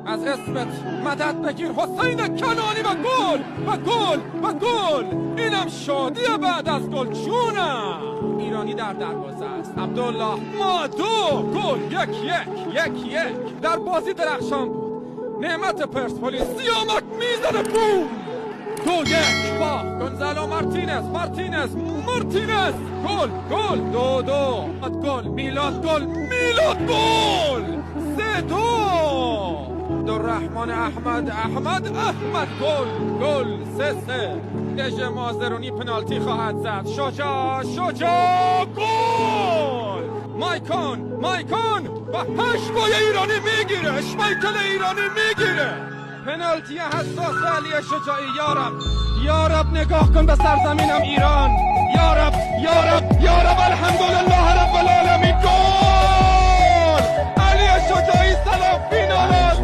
از اسمت مدد بگیر حسین کنانی و گل و گل و گل. اینم شادی بعد از گل جونم. ایرانی در دروازه است. عبدالله مادو گل. یک در بازی درخشان بود. نعمت پرسپولیس سیامک میزنه بوم. 2-1 با گونزالو مارتینز گل 2-2 گل میلاد گل 3-2 عبدالرحمن احمد گل 3-3 دژ مازرونی پنالتی خواهد زد. شجاع گل. مایکون و هشبای ایرانی میگیره. اشمایکل ایرانی میگیره. پنالتی حساس علی شجاعی. یا رب نگاه کن به سرزمینم ایران. یا رب الحمدلله رب العالمین. گل علی شجاعی. سلام فینال